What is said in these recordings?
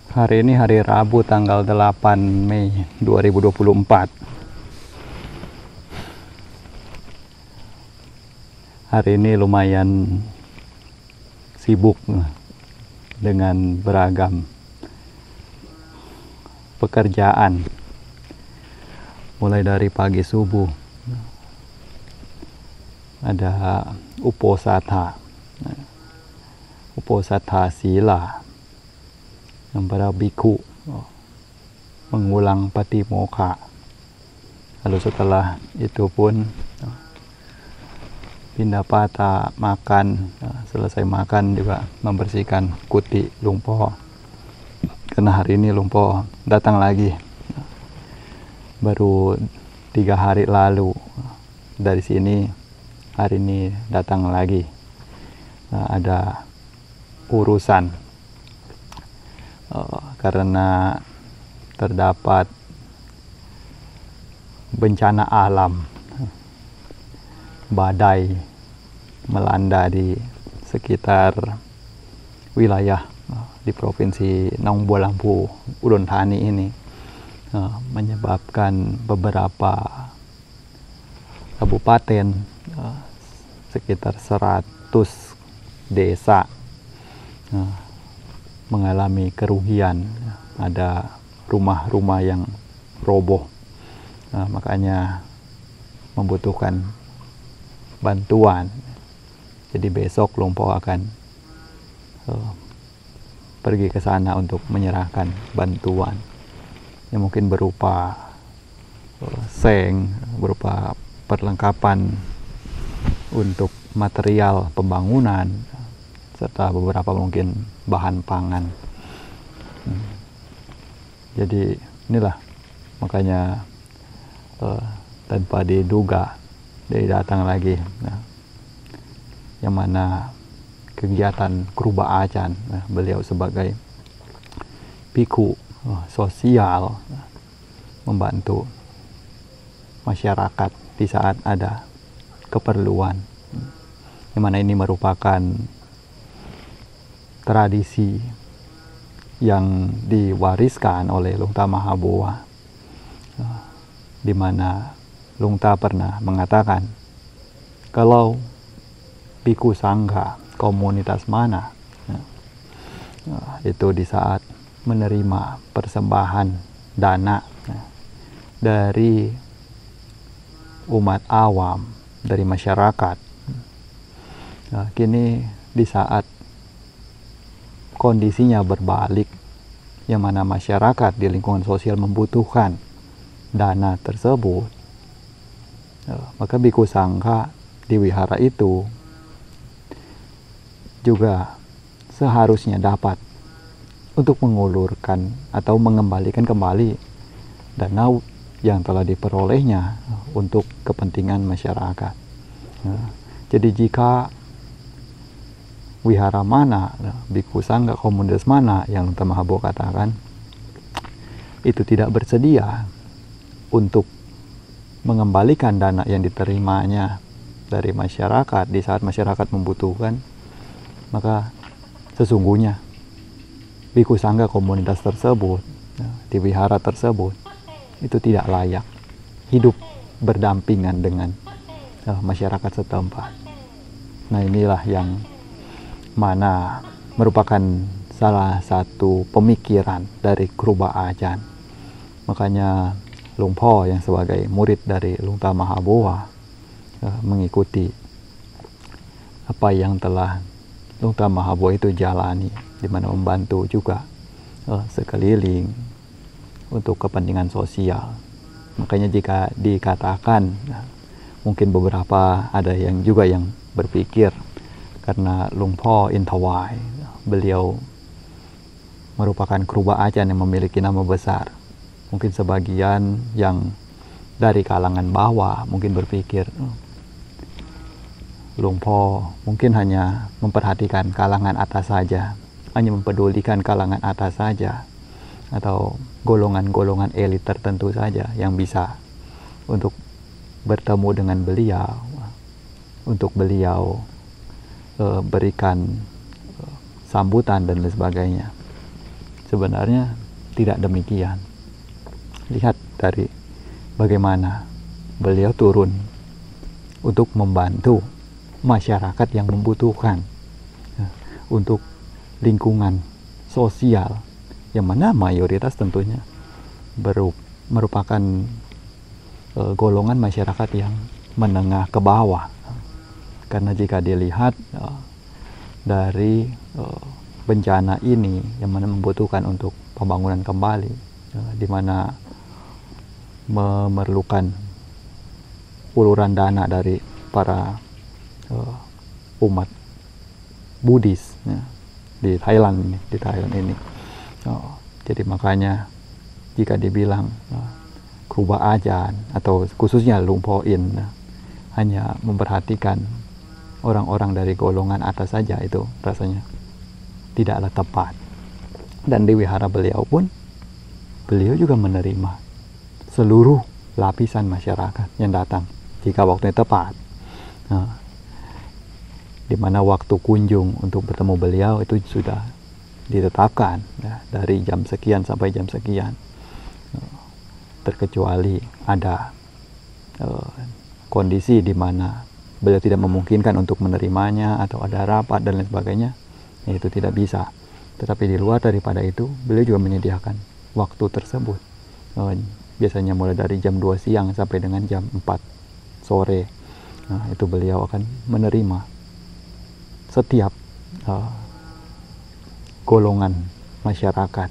Hari ini hari Rabu tanggal 8 Mei 2024. Hari ini lumayan sibuk dengan beragam pekerjaan. Mulai dari pagi subuh ada uposatha sila yang para biku mengulang patimokkha. Lalu setelah itu pun pindapata, makan, selesai makan juga membersihkan kuti Lungpo, karena hari ini Lungpo datang lagi, baru 3 hari lalu dari sini, hari ini datang lagi. Ada urusan karena terdapat bencana alam, badai melanda di sekitar wilayah di provinsi Nong Bua Lampu, Udon Thani ini, menyebabkan beberapa kabupaten, sekitar 100 desa mengalami kerugian. Ada rumah-rumah yang roboh, makanya membutuhkan bantuan. Jadi besok Lungpo akan pergi ke sana untuk menyerahkan bantuan yang mungkin berupa seng, berupa perlengkapan untuk material pembangunan, serta beberapa mungkin bahan pangan. Jadi inilah makanya tanpa diduga dia datang lagi, yang mana kegiatan Kruba Acan, beliau sebagai biku sosial membantu masyarakat di saat ada keperluan, yang mana ini merupakan tradisi yang diwariskan oleh Lungta Mahaboa, di mana Lungta pernah mengatakan kalau biku sangha komunitas mana itu di saat menerima persembahan dana dari umat awam, dari masyarakat, kini di saat kondisinya berbalik, yang mana masyarakat di lingkungan sosial membutuhkan dana tersebut, maka biku sangha di wihara itu juga seharusnya dapat untuk mengulurkan atau mengembalikan kembali dana yang telah diperolehnya untuk kepentingan masyarakat. Jadi jika wihara mana, biku sangha komunitas mana yang Lungta Mahaboa katakan itu tidak bersedia untuk mengembalikan dana yang diterimanya dari masyarakat di saat masyarakat membutuhkan, maka sesungguhnya biku sangha komunitas tersebut di wihara tersebut itu tidak layak hidup berdampingan dengan masyarakat setempat. Nah, inilah yang mana merupakan salah satu pemikiran dari Kruba Acan. Makanya Lungpo yang sebagai murid dari Lungta Mahaboa mengikuti apa yang telah Lungta Mahaboa itu jalani, di mana membantu juga sekeliling untuk kepentingan sosial. Makanya jika dikatakan, mungkin beberapa ada yang juga yang berpikir karena Lungpo Intawai, beliau merupakan Kruba Acan yang memiliki nama besar. Mungkin sebagian yang dari kalangan bawah mungkin berpikir Lungpo mungkin hanya memperhatikan kalangan atas saja, hanya mempedulikan kalangan atas saja, atau golongan-golongan elit tertentu saja yang bisa untuk bertemu dengan beliau, untuk beliau berikan sambutan dan lain sebagainya. sebenarnya tidak demikian. Lihat dari bagaimana beliau turun untuk membantu masyarakat yang membutuhkan, untuk lingkungan sosial yang mana mayoritas tentunya merupakan golongan masyarakat yang menengah ke bawah. Karena jika dilihat dari bencana ini yang mana membutuhkan untuk pembangunan kembali, di mana memerlukan uluran dana dari para umat Buddhis di Thailand ini. Jadi makanya jika dibilang Kru Ba Ajan atau khususnya Luang Por In hanya memperhatikan orang-orang dari golongan atas saja, itu rasanya tidaklah tepat. Dan di wihara beliau pun beliau juga menerima seluruh lapisan masyarakat yang datang jika waktunya tepat. Di mana waktu kunjung untuk bertemu beliau itu sudah ditetapkan, dari jam sekian sampai jam sekian, terkecuali ada kondisi di mana beliau tidak memungkinkan untuk menerimanya atau ada rapat dan lain sebagainya, itu tidak bisa. Tetapi di luar daripada itu beliau juga menyediakan waktu tersebut, biasanya mulai dari jam 2 siang sampai dengan jam 4 sore. Itu beliau akan menerima setiap golongan masyarakat,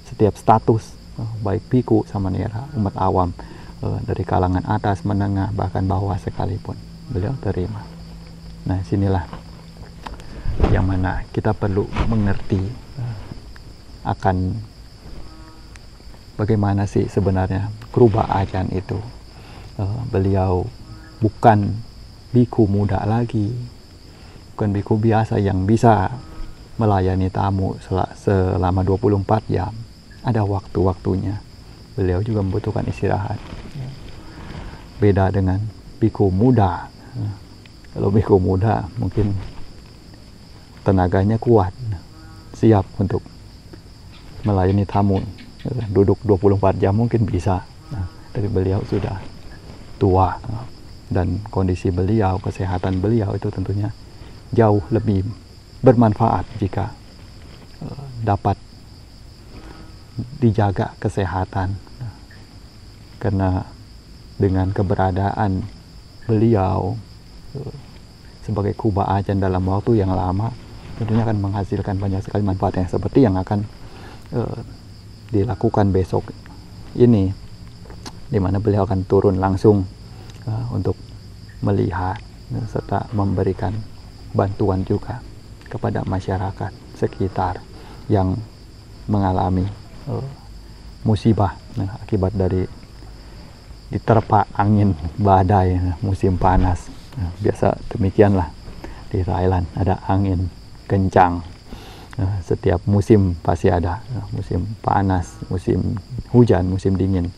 setiap status, baik biku sama nera, umat awam, dari kalangan atas, menengah, bahkan bawah sekalipun beliau terima. Nah, sinilah yang mana kita perlu mengerti akan bagaimana sih sebenarnya Kru Ba Ajan itu. Beliau bukan biku muda lagi, bukan biku biasa yang bisa melayani tamu selama 24 jam. Ada waktu-waktunya. Beliau juga membutuhkan istirahat. Beda dengan biku muda. Kalau biku muda mungkin tenaganya kuat, siap untuk melayani tamu, duduk 24 jam mungkin bisa. Tapi beliau sudah tua, dan kondisi beliau, kesehatan beliau itu tentunya jauh lebih bermanfaat jika dapat dijaga kesehatan. Karena dengan keberadaan beliau sebagai Kru Ba Ajan dalam waktu yang lama, tentunya akan menghasilkan banyak sekali manfaat yang seperti yang akan dilakukan besok ini, di mana beliau akan turun langsung untuk melihat serta memberikan bantuan juga kepada masyarakat sekitar yang mengalami musibah akibat dari diterpa angin badai musim panas. Biasa demikianlah di Thailand, ada angin kencang. Setiap musim pasti ada, musim panas, musim hujan, musim dingin.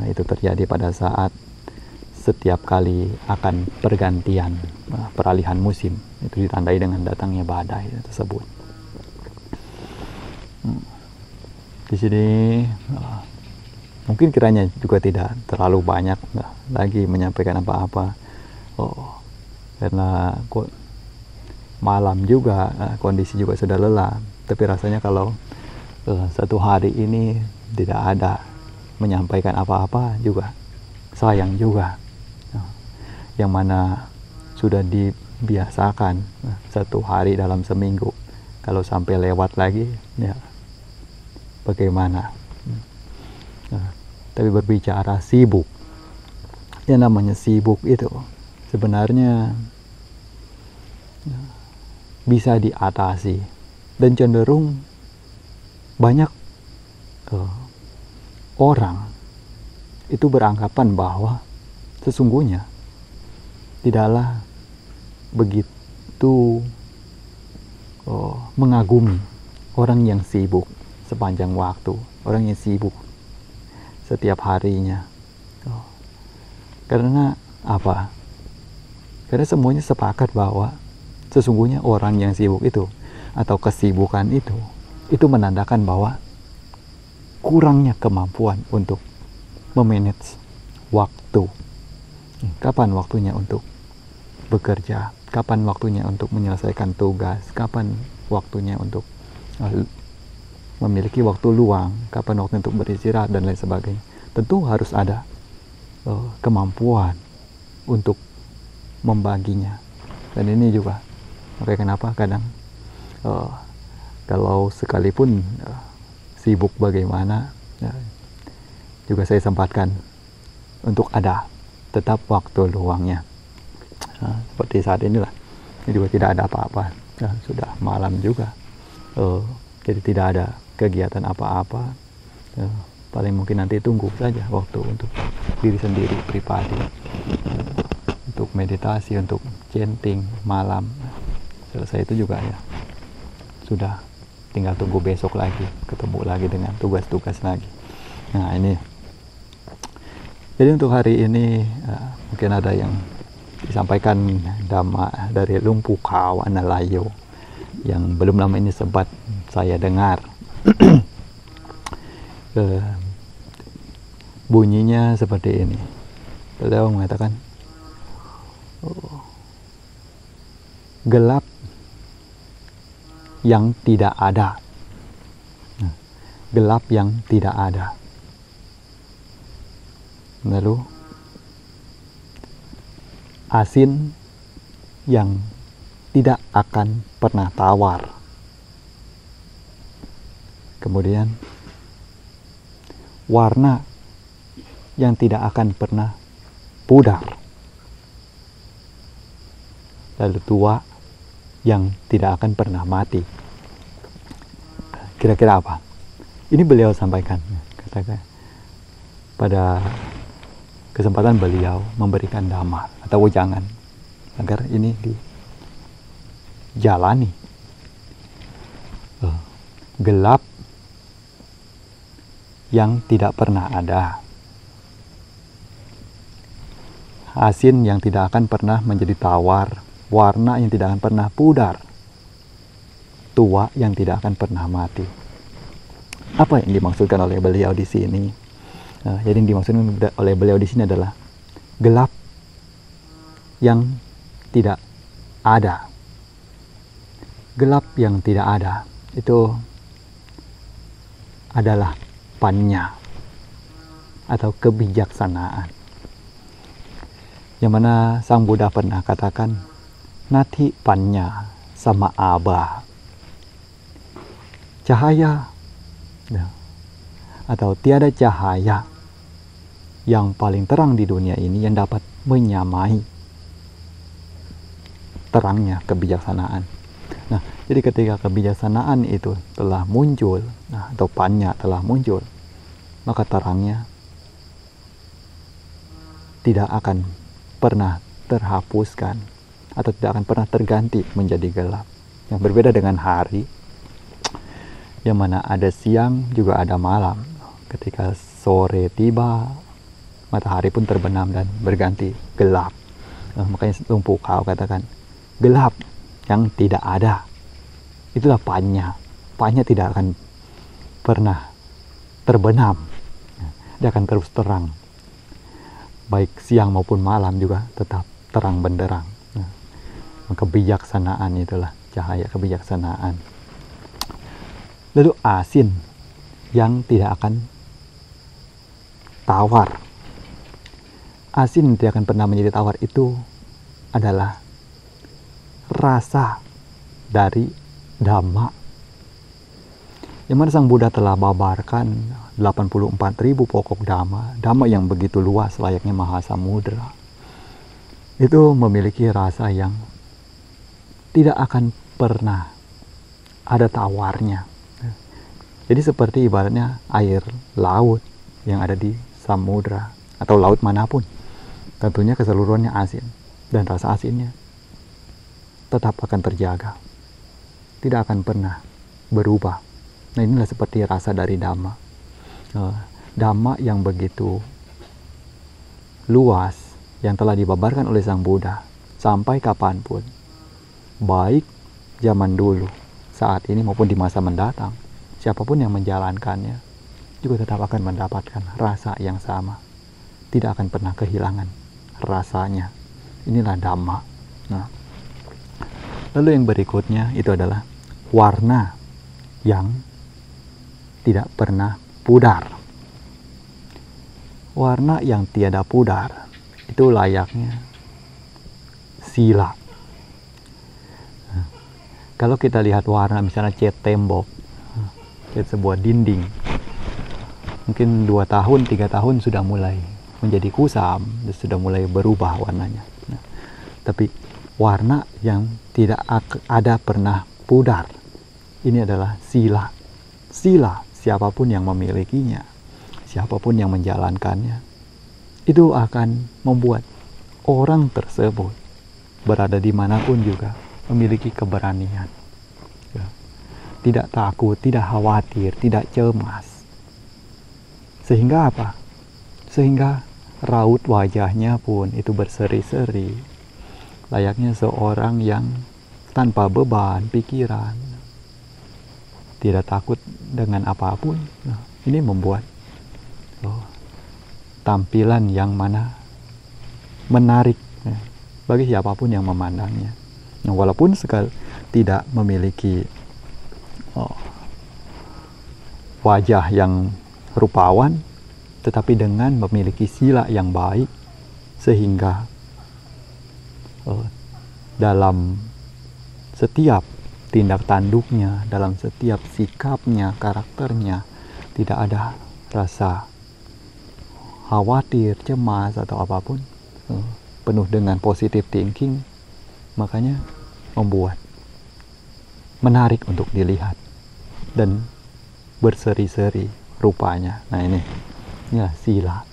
Itu terjadi pada saat setiap kali akan pergantian, peralihan musim. Itu ditandai dengan datangnya badai tersebut. Di sini mungkin kiranya juga tidak terlalu banyak lagi menyampaikan apa-apa, karena malam juga, kondisi juga sudah lelah. Tapi rasanya kalau satu hari ini tidak ada menyampaikan apa-apa juga sayang juga. Yang mana sudah dibiasakan satu hari dalam seminggu, kalau sampai lewat lagi, ya bagaimana? Tapi berbicara sibuk, yang namanya sibuk itu sebenarnya bisa diatasi, dan cenderung banyak orang itu beranggapan bahwa sesungguhnya tidaklah begitu mengagumi orang yang sibuk sepanjang waktu, orang yang sibuk setiap harinya. Karena apa? Karena semuanya sepakat bahwa sesungguhnya orang yang sibuk itu atau kesibukan itu itu menandakan bahwa kurangnya kemampuan untuk memanage waktu. Kapan waktunya untuk bekerja, kapan waktunya untuk menyelesaikan tugas, kapan waktunya untuk memiliki waktu luang, kapan waktu untuk beristirahat dan lain sebagainya. Tentu harus ada kemampuan untuk membaginya. Dan ini juga makanya kenapa kadang kalau sekalipun sibuk bagaimana, juga saya sempatkan untuk ada tetap waktu luangnya. Seperti saat inilah, ini juga tidak ada apa-apa, sudah malam juga, jadi tidak ada kegiatan apa-apa. Paling mungkin nanti tunggu saja waktu untuk diri sendiri pribadi, untuk meditasi, untuk chanting malam. Selesai itu juga ya sudah tinggal tunggu besok lagi, ketemu lagi dengan tugas-tugas lagi. Nah ini, jadi untuk hari ini mungkin ada yang disampaikan Dhamma dari Lumpu Kawana Layo yang belum lama ini sempat saya dengar. Bunyinya seperti ini. Beliau mengatakan, gelap yang tidak ada. Gelap yang tidak ada. Lalu asin yang tidak akan pernah tawar. Kemudian warna yang tidak akan pernah pudar. Lalu tua yang tidak akan pernah mati. Kira-kira apa? Ini beliau sampaikan, katakan pada kesempatan beliau memberikan dhamma atau wejangan agar ini dijalani. Gelap yang tidak pernah ada, asin yang tidak akan pernah menjadi tawar, warna yang tidak akan pernah pudar, tua yang tidak akan pernah mati. Apa yang dimaksudkan oleh beliau di sini? Jadi yang dimaksudkan oleh beliau di sini adalah gelap yang tidak ada. Gelap yang tidak ada itu adalah panya atau kebijaksanaan, yang mana Sang Buddha pernah katakan, nati panya sama aba, cahaya atau tiada cahaya yang paling terang di dunia ini yang dapat menyamai terangnya kebijaksanaan. Nah, jadi ketika kebijaksanaan itu telah muncul, atau panya telah muncul, maka terangnya tidak akan pernah terhapuskan atau tidak akan pernah terganti menjadi gelap. Yang berbeda dengan hari, yang mana ada siang juga ada malam. Ketika sore tiba, matahari pun terbenam dan berganti gelap. Makanya Lumpu Kau katakan, gelap yang tidak ada, itulah panya. Panya tidak akan pernah terbenam, dia akan terus terang. Baik siang maupun malam juga tetap terang benderang. Kebijaksanaan itulah cahaya kebijaksanaan. Lalu asin yang tidak akan tawar. Asin yang tidak akan pernah menjadi tawar itu adalah rasa dari Dhamma, yang mana Sang Buddha telah babarkan 84.000 pokok Dhamma. Dhamma yang begitu luas layaknya Mahasamudra itu memiliki rasa yang tidak akan pernah ada tawarnya. Jadi seperti ibaratnya air laut yang ada di samudra atau laut manapun, tentunya keseluruhannya asin, dan rasa asinnya tetap akan terjaga, tidak akan pernah berubah. Nah, inilah seperti rasa dari Dhamma. Dhamma yang begitu luas yang telah dibabarkan oleh Sang Buddha sampai kapanpun, baik zaman dulu, saat ini maupun di masa mendatang, siapapun yang menjalankannya juga tetap akan mendapatkan rasa yang sama, tidak akan pernah kehilangan rasanya. Inilah Dhamma. Nah, lalu yang berikutnya itu adalah warna yang tidak pernah pudar. Warna yang tiada pudar itu layaknya sila. Nah, kalau kita lihat warna misalnya cat tembok, cat sebuah dinding, mungkin 2 tahun, 3 tahun sudah mulai menjadi kusam, sudah mulai berubah warnanya. Nah, tapi warna yang tidak ada pernah pudar, ini adalah sila. Sila, siapapun yang memilikinya, siapapun yang menjalankannya, itu akan membuat orang tersebut berada dimanapun juga memiliki keberanian, ya. Tidak takut, tidak khawatir, tidak cemas. Sehingga apa? Sehingga raut wajahnya pun itu berseri-seri, layaknya seorang yang tanpa beban pikiran, tidak takut dengan apapun. Nah, ini membuat tampilan yang mana menarik, ya, bagi siapapun yang memandangnya. Nah, walaupun tidak memiliki wajah yang rupawan, tetapi dengan memiliki sila yang baik, sehingga dalam setiap tindak tanduknya, dalam setiap sikapnya, karakternya, tidak ada rasa khawatir, cemas, atau apapun, penuh dengan positive thinking. Makanya membuat menarik untuk dilihat dan berseri-seri rupanya. Nah, inilah sila,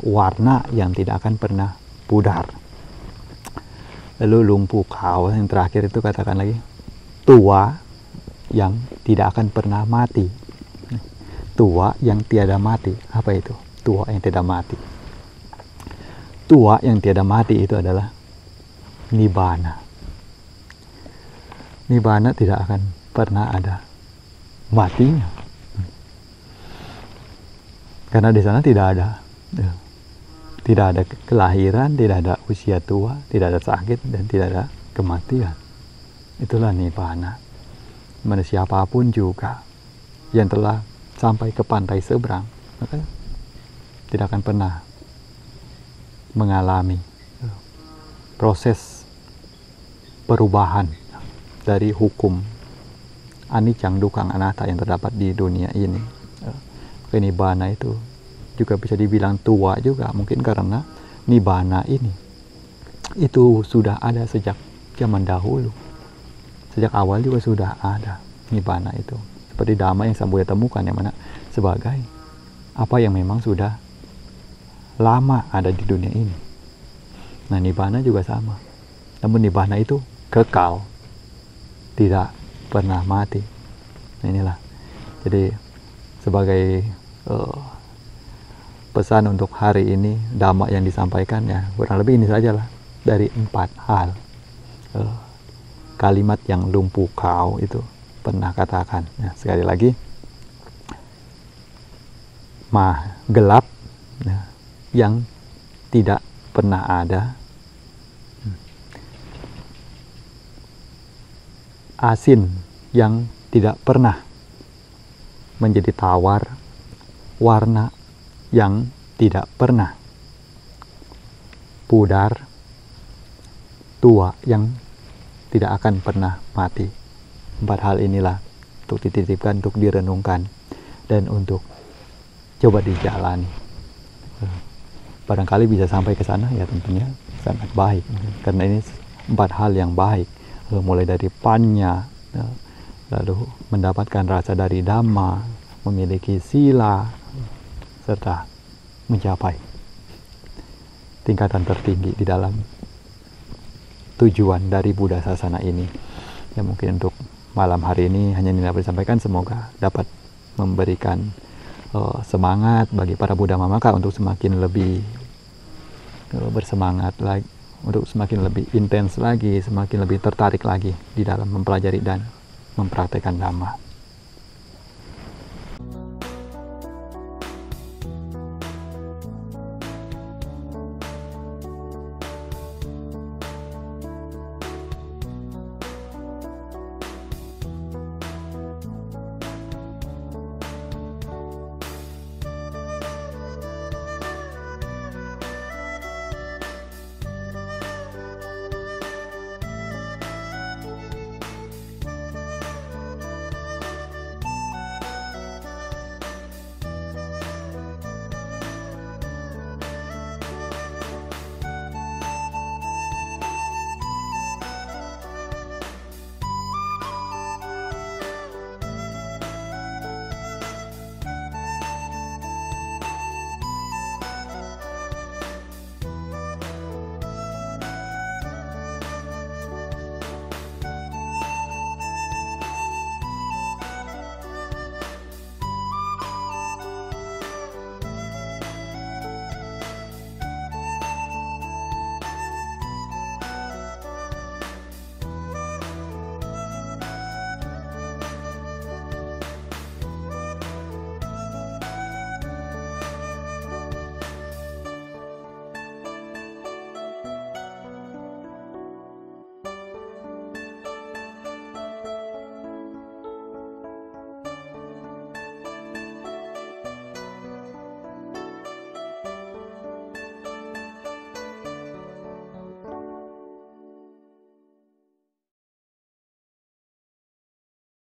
warna yang tidak akan pernah pudar. Lalu lumpuh kau yang terakhir itu katakan lagi, tua yang tidak akan pernah mati. Tua yang tiada mati. Apa itu? Tua yang tidak mati. Tua yang tiada mati itu adalah Nibbana. Nibbana tidak akan pernah ada matinya. Karena di sana tidak ada kelahiran, tidak ada usia tua, tidak ada sakit, dan tidak ada kematian. Itulah Nibbana. Mana siapapun juga yang telah sampai ke pantai seberang, maka tidak akan pernah mengalami proses perubahan dari hukum anicang dukang anatta yang terdapat di dunia ini. Nibbana itu juga bisa dibilang tua juga, mungkin karena Nibbana ini itu sudah ada sejak zaman dahulu. Sejak awal juga sudah ada Nibbana itu. Seperti Dhamma yang Sang Buddha temukan, yang mana sebagai apa yang memang sudah lama ada di dunia ini. Nah, Nibbana juga sama. Namun Nibbana itu kekal, tidak pernah mati. Nah, inilah. Jadi sebagai pesan untuk hari ini, Dhamma yang disampaikan ya kurang lebih ini sajalah, dari 4 hal. Kalimat yang lumpuh kau itu pernah katakan, ya, sekali lagi, gelap, ya, yang tidak pernah ada, asin yang tidak pernah menjadi tawar, warna yang tidak pernah pudar, tua yang tidak akan pernah mati. 4 hal inilah untuk dititipkan, untuk direnungkan, dan untuk coba dijalani. Barangkali bisa sampai ke sana, ya tentunya sangat baik, karena ini 4 hal yang baik, mulai dari panya, lalu mendapatkan rasa dari Dhamma, memiliki sila, serta mencapai tingkatan tertinggi di dalam tujuan dari Buddha Sasana ini. Ya, mungkin untuk malam hari ini hanya ini dapat disampaikan. Semoga dapat memberikan semangat bagi para Buddha Mamaka untuk semakin lebih bersemangat lagi, untuk semakin lebih intens lagi, semakin lebih tertarik lagi di dalam mempelajari dan mempraktekkan Dhamma.